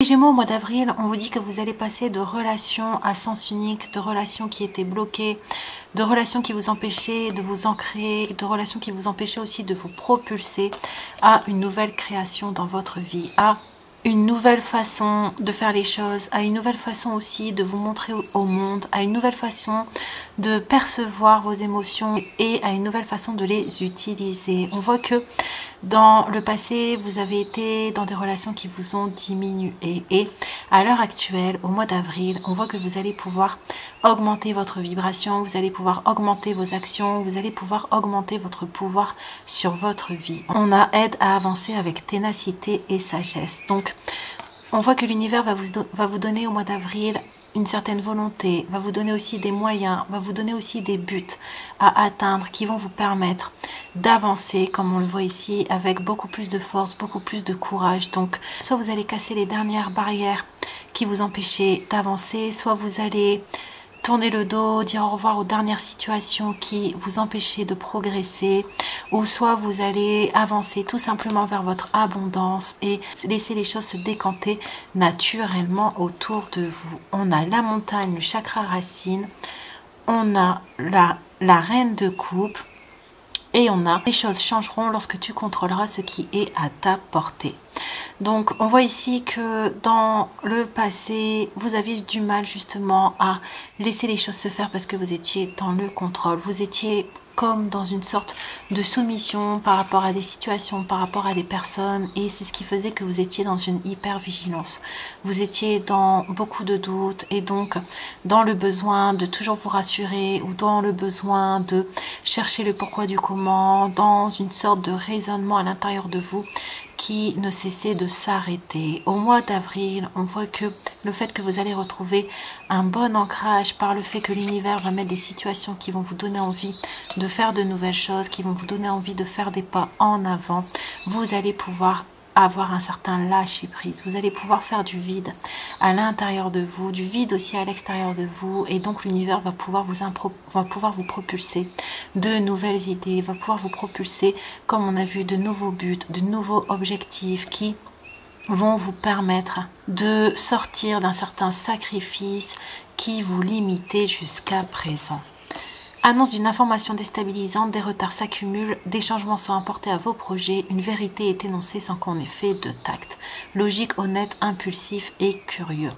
Les Gémeaux, au mois d'avril, on vous dit que vous allez passer de relations à sens unique, de relations qui étaient bloquées, de relations qui vous empêchaient de vous ancrer, de relations qui vous empêchaient aussi de vous propulser à une nouvelle création dans votre vie, à une nouvelle façon de faire les choses, à une nouvelle façon aussi de vous montrer au monde, à une nouvelle façon de percevoir vos émotions et à une nouvelle façon de les utiliser. On voit que dans le passé, vous avez été dans des relations qui vous ont diminué et à l'heure actuelle, au mois d'avril, on voit que vous allez pouvoir augmenter votre vibration, vous allez pouvoir augmenter vos actions, vous allez pouvoir augmenter votre pouvoir sur votre vie. On a aide à avancer avec ténacité et sagesse. Donc, on voit que l'univers va vous donner au mois d'avril une certaine volonté, va vous donner aussi des moyens, va vous donner aussi des buts à atteindre qui vont vous permettre d'avancer, comme on le voit ici, avec beaucoup plus de force, beaucoup plus de courage. Donc, soit vous allez casser les dernières barrières qui vous empêchaient d'avancer, soit vous allez tourner le dos, dire au revoir aux dernières situations qui vous empêchaient de progresser, ou soit vous allez avancer tout simplement vers votre abondance et laisser les choses se décanter naturellement autour de vous. On a la montagne, le chakra racine, on a la reine de coupe, et on a les choses changeront lorsque tu contrôleras ce qui est à ta portée. Donc on voit ici que dans le passé, vous aviez du mal justement à laisser les choses se faire parce que vous étiez dans le contrôle. Vous étiez comme dans une sorte de soumission par rapport à des situations, par rapport à des personnes, et c'est ce qui faisait que vous étiez dans une hyper-vigilance. Vous étiez dans beaucoup de doutes et donc dans le besoin de toujours vous rassurer ou dans le besoin de chercher le pourquoi du comment, dans une sorte de raisonnement à l'intérieur de vous qui ne cessait de s'arrêter. Au mois d'avril, on voit que le fait que vous allez retrouver un bon ancrage par le fait que l'univers va mettre des situations qui vont vous donner envie de faire de nouvelles choses, qui vont vous donner envie de faire des pas en avant, vous allez pouvoir avoir un certain lâcher prise. Vous allez pouvoir faire du vide à l'intérieur de vous, du vide aussi à l'extérieur de vous, et donc l'univers va pouvoir vous propulser de nouvelles idées, va pouvoir vous propulser, comme on a vu, de nouveaux buts, de nouveaux objectifs qui vont vous permettre de sortir d'un certain sacrifice qui vous limitait jusqu'à présent. Annonce d'une information déstabilisante, des retards s'accumulent, des changements sont apportés à vos projets, une vérité est énoncée sans qu'on ait fait de tact. Logique, honnête, impulsif et curieux.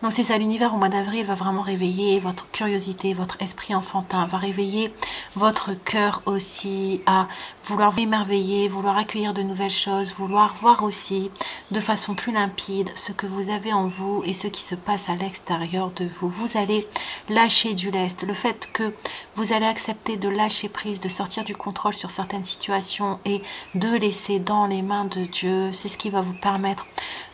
Donc c'est ça, l'univers au mois d'avril va vraiment réveiller votre curiosité, votre esprit enfantin, va réveiller votre cœur aussi à vouloir vous émerveiller, vouloir accueillir de nouvelles choses, vouloir voir aussi de façon plus limpide ce que vous avez en vous et ce qui se passe à l'extérieur de vous. Vous allez lâcher du lest, le fait que vous allez accepter de lâcher prise, de sortir du contrôle sur certaines situations et de laisser dans les mains de Dieu, c'est ce qui va vous permettre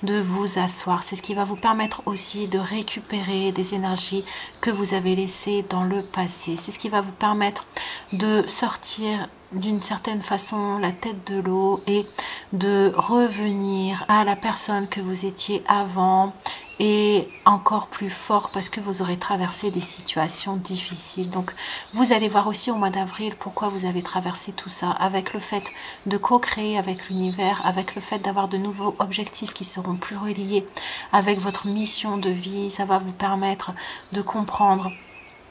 de vous asseoir, c'est ce qui va vous permettre aussi de récupérer des énergies que vous avez laissées dans le passé, c'est ce qui va vous permettre de sortir d'une certaine façon la tête de l'eau et de revenir à la personne que vous étiez avant et encore plus fort parce que vous aurez traversé des situations difficiles. Donc vous allez voir aussi au mois d'avril pourquoi vous avez traversé tout ça, avec le fait de co-créer avec l'univers, avec le fait d'avoir de nouveaux objectifs qui seront plus reliés avec votre mission de vie. Ça va vous permettre de comprendre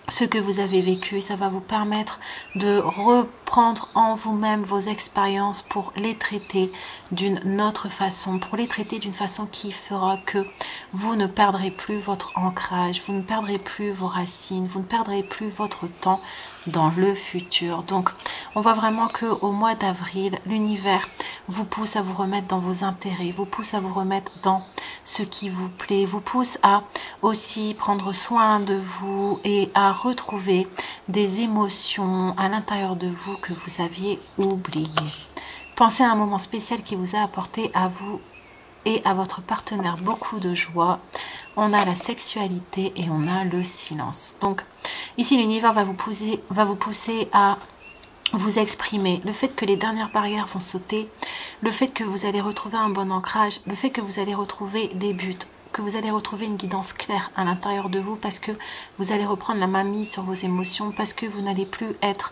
ce que vous avez vécu, ça va vous permettre de reprendre en vous-même vos expériences pour les traiter d'une autre façon, pour les traiter d'une façon qui fera que vous ne perdrez plus votre ancrage, vous ne perdrez plus vos racines, vous ne perdrez plus votre temps dans le futur. Donc on voit vraiment que au mois d'avril, l'univers vous pousse à vous remettre dans vos intérêts, vous pousse à vous remettre dans ce qui vous plaît, vous pousse à aussi prendre soin de vous et à retrouver des émotions à l'intérieur de vous que vous aviez oubliées. Pensez à un moment spécial qui vous a apporté à vous et à votre partenaire beaucoup de joie. On a la sexualité et on a le silence. Donc ici l'univers va vous pousser à vous exprimer, le fait que les dernières barrières vont sauter, le fait que vous allez retrouver un bon ancrage, le fait que vous allez retrouver des buts, que vous allez retrouver une guidance claire à l'intérieur de vous parce que vous allez reprendre la main mise sur vos émotions, parce que vous n'allez plus être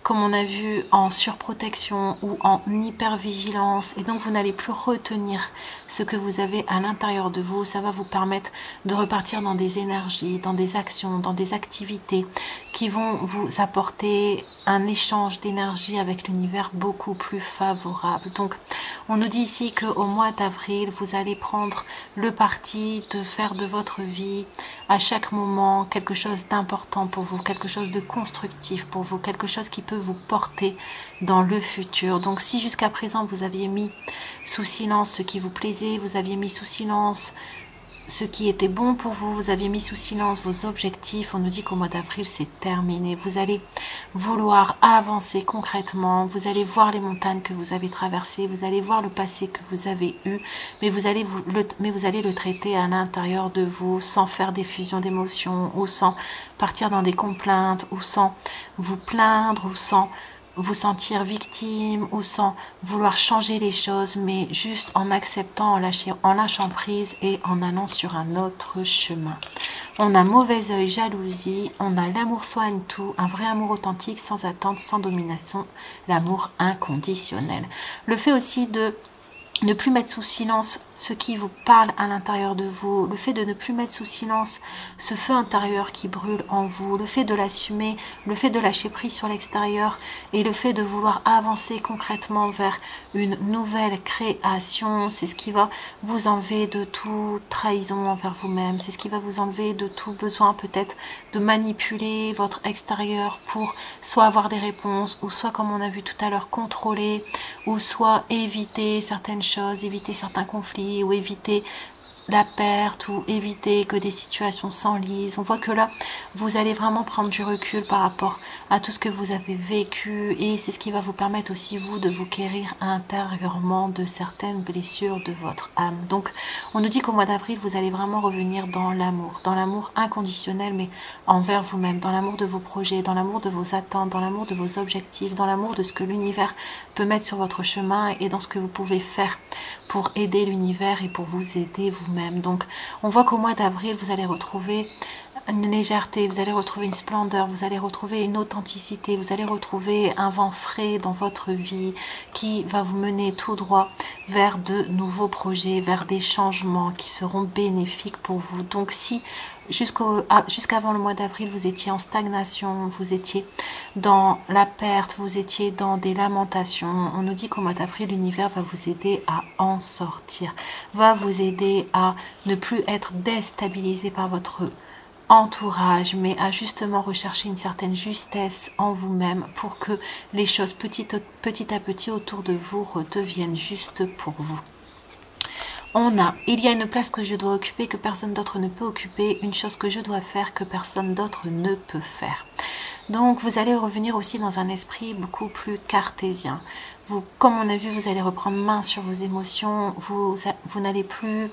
comme on a vu, en surprotection ou en hypervigilance, et donc vous n'allez plus retenir ce que vous avez à l'intérieur de vous. Ça va vous permettre de repartir dans des énergies, dans des actions, dans des activités qui vont vous apporter un échange d'énergie avec l'univers beaucoup plus favorable. Donc on nous dit ici qu'au mois d'avril, vous allez prendre le parti de faire de votre vie à chaque moment quelque chose d'important pour vous, quelque chose de constructif pour vous, quelque chose qui peut vous porter dans le futur. Donc si jusqu'à présent vous aviez mis sous silence ce qui vous plaisait, vous aviez mis sous silence ce qui était bon pour vous, vous aviez mis sous silence vos objectifs, on nous dit qu'au mois d'avril c'est terminé. Vous allez vouloir avancer concrètement, vous allez voir les montagnes que vous avez traversées, vous allez voir le passé que vous avez eu, mais vous allez le traiter à l'intérieur de vous, sans faire des fusions d'émotions, ou sans partir dans des complaintes, ou sans vous plaindre, ou sans vous sentir victime, ou sans vouloir changer les choses, mais juste en acceptant, en lâchant prise et en allant sur un autre chemin. On a mauvais œil, jalousie, on a l'amour soigne tout, un vrai amour authentique, sans attente, sans domination, l'amour inconditionnel. Le fait aussi de ne plus mettre sous silence ce qui vous parle à l'intérieur de vous, le fait de ne plus mettre sous silence ce feu intérieur qui brûle en vous, le fait de l'assumer, le fait de lâcher prise sur l'extérieur et le fait de vouloir avancer concrètement vers une nouvelle création, c'est ce qui va vous enlever de toute trahison envers vous-même, c'est ce qui va vous enlever de tout besoin peut-être de manipuler votre extérieur pour soit avoir des réponses, ou soit, comme on a vu tout à l'heure, contrôler, ou soit éviter certaines choses, éviter certains conflits, ou éviter la perte, ou éviter que des situations s'enlisent. On voit que là, vous allez vraiment prendre du recul par rapport à tout ce que vous avez vécu, et c'est ce qui va vous permettre aussi, vous, de vous guérir intérieurement de certaines blessures de votre âme. Donc, on nous dit qu'au mois d'avril, vous allez vraiment revenir dans l'amour inconditionnel, mais envers vous-même, dans l'amour de vos projets, dans l'amour de vos attentes, dans l'amour de vos objectifs, dans l'amour de ce que l'univers peut mettre sur votre chemin, et dans ce que vous pouvez faire pour aider l'univers et pour vous aider vous-même. Donc, on voit qu'au mois d'avril, vous allez retrouver une légèreté, vous allez retrouver une splendeur, vous allez retrouver une authenticité, vous allez retrouver un vent frais dans votre vie qui va vous mener tout droit vers de nouveaux projets, vers des changements qui seront bénéfiques pour vous. Donc si jusqu'avant le mois d'avril, vous étiez en stagnation, vous étiez dans la perte, vous étiez dans des lamentations, on nous dit qu'au mois d'avril, l'univers va vous aider à en sortir, va vous aider à ne plus être déstabilisé par votre entourage, mais à justement rechercher une certaine justesse en vous-même pour que les choses petit à petit autour de vous redeviennent justes pour vous. Il y a une place que je dois occuper que personne d'autre ne peut occuper, une chose que je dois faire que personne d'autre ne peut faire. Donc vous allez revenir aussi dans un esprit beaucoup plus cartésien. Comme on a vu, vous allez reprendre main sur vos émotions, vous n'allez plus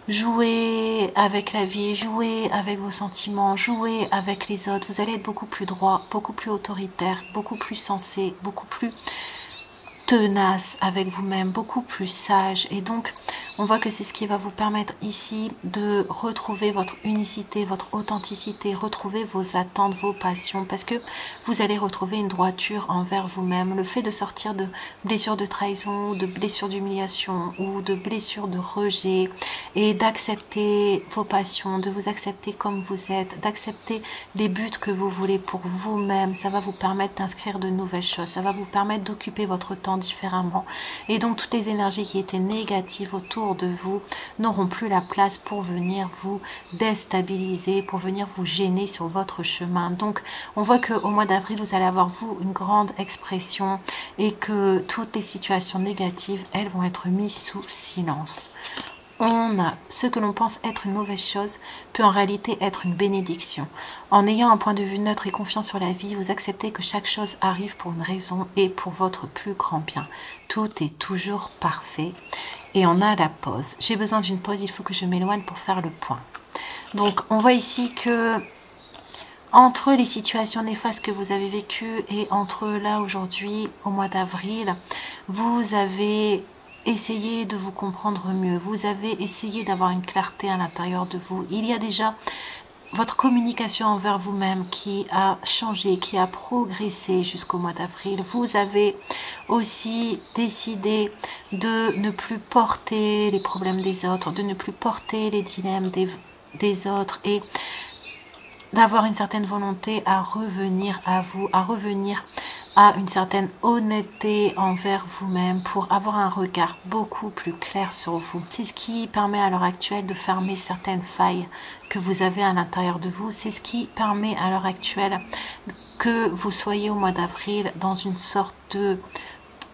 jouer avec la vie, jouer avec vos sentiments, jouer avec les autres. Vous allez être beaucoup plus droit, beaucoup plus autoritaire, beaucoup plus sensé, beaucoup plus tenace avec vous-même, beaucoup plus sage. Et donc on voit que c'est ce qui va vous permettre ici de retrouver votre unicité, votre authenticité, retrouver vos attentes, vos passions, parce que vous allez retrouver une droiture envers vous-même. Le fait de sortir de blessures de trahison, de blessures d'humiliation ou de blessures de rejet, et d'accepter vos passions, de vous accepter comme vous êtes, d'accepter les buts que vous voulez pour vous-même, ça va vous permettre d'inscrire de nouvelles choses, ça va vous permettre d'occuper votre temps différemment. Et donc toutes les énergies qui étaient négatives autour de vous n'auront plus la place pour venir vous déstabiliser, pour venir vous gêner sur votre chemin. Donc on voit qu'au mois d'avril, vous allez avoir, vous, une grande expression, et que toutes les situations négatives, elles, vont être mises sous silence. Ce que l'on pense être une mauvaise chose peut en réalité être une bénédiction. En ayant un point de vue neutre et confiant sur la vie, vous acceptez que chaque chose arrive pour une raison et pour votre plus grand bien. Tout est toujours parfait. Et on a la pause. J'ai besoin d'une pause, il faut que je m'éloigne pour faire le point. Donc on voit ici que entre les situations néfastes que vous avez vécues et entre là aujourd'hui, au mois d'avril, vous avez essayé de vous comprendre mieux, vous avez essayé d'avoir une clarté à l'intérieur de vous. Il y a déjà votre communication envers vous-même qui a changé, qui a progressé jusqu'au mois d'avril. Vous avez aussi décidé de ne plus porter les problèmes des autres, de ne plus porter les dilemmes des autres et d'avoir une certaine volonté à revenir à vous, à revenir à une certaine honnêteté envers vous-même pour avoir un regard beaucoup plus clair sur vous. C'est ce qui permet à l'heure actuelle de fermer certaines failles que vous avez à l'intérieur de vous. C'est ce qui permet à l'heure actuelle que vous soyez au mois d'avril dans une sorte de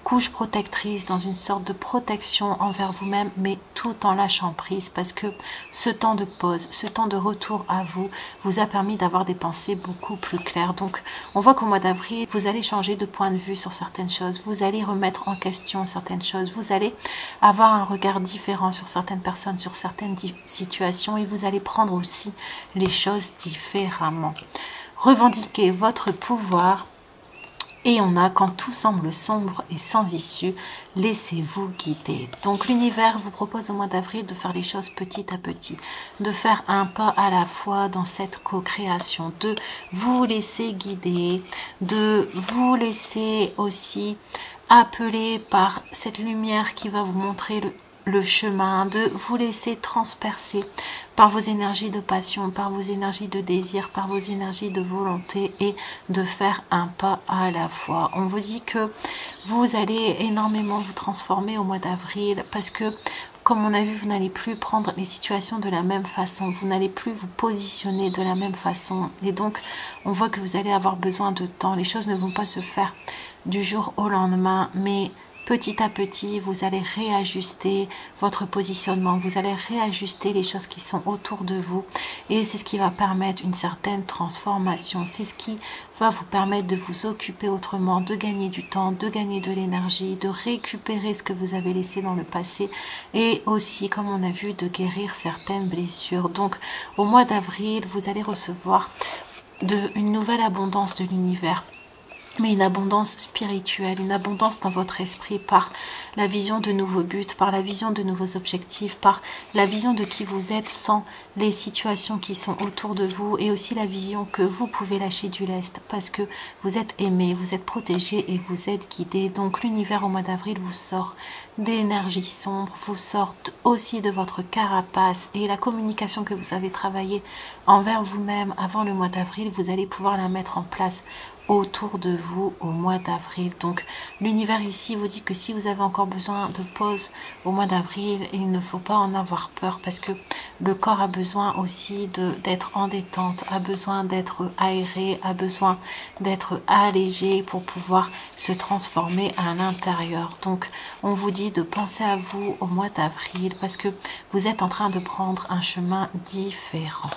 couche protectrice, dans une sorte de protection envers vous-même, mais tout en lâchant prise, parce que ce temps de pause, ce temps de retour à vous, vous a permis d'avoir des pensées beaucoup plus claires. Donc, on voit qu'au mois d'avril, vous allez changer de point de vue sur certaines choses, vous allez remettre en question certaines choses, vous allez avoir un regard différent sur certaines personnes, sur certaines situations, et vous allez prendre aussi les choses différemment. Revendiquez votre pouvoir. Et on a quand tout semble sombre et sans issue, laissez-vous guider. Donc l'univers vous propose au mois d'avril de faire les choses petit à petit, de faire un pas à la fois dans cette co-création, de vous laisser guider, de vous laisser aussi appeler par cette lumière qui va vous montrer le chemin, de vous laisser transpercer par vos énergies de passion, par vos énergies de désir, par vos énergies de volonté et de faire un pas à la fois. On vous dit que vous allez énormément vous transformer au mois d'avril parce que, comme on a vu, vous n'allez plus prendre les situations de la même façon, vous n'allez plus vous positionner de la même façon et donc on voit que vous allez avoir besoin de temps. Les choses ne vont pas se faire du jour au lendemain, mais petit à petit, vous allez réajuster votre positionnement, vous allez réajuster les choses qui sont autour de vous et c'est ce qui va permettre une certaine transformation. C'est ce qui va vous permettre de vous occuper autrement, de gagner du temps, de gagner de l'énergie, de récupérer ce que vous avez laissé dans le passé et aussi, comme on a vu, de guérir certaines blessures. Donc, au mois d'avril, vous allez recevoir une nouvelle abondance de l'univers, mais une abondance spirituelle, une abondance dans votre esprit par la vision de nouveaux buts, par la vision de nouveaux objectifs, par la vision de qui vous êtes sans les situations qui sont autour de vous et aussi la vision que vous pouvez lâcher du lest parce que vous êtes aimé, vous êtes protégé et vous êtes guidé. Donc l'univers au mois d'avril vous sort d'énergie sombre, vous sort aussi de votre carapace et la communication que vous avez travaillée envers vous-même avant le mois d'avril, vous allez pouvoir la mettre en place autour de vous au mois d'avril. Donc l'univers ici vous dit que si vous avez encore besoin de pause au mois d'avril, il ne faut pas en avoir peur parce que le corps a besoin aussi d'être en détente, a besoin d'être aéré, a besoin d'être allégé pour pouvoir se transformer à l'intérieur. Donc on vous dit de penser à vous au mois d'avril parce que vous êtes en train de prendre un chemin différent.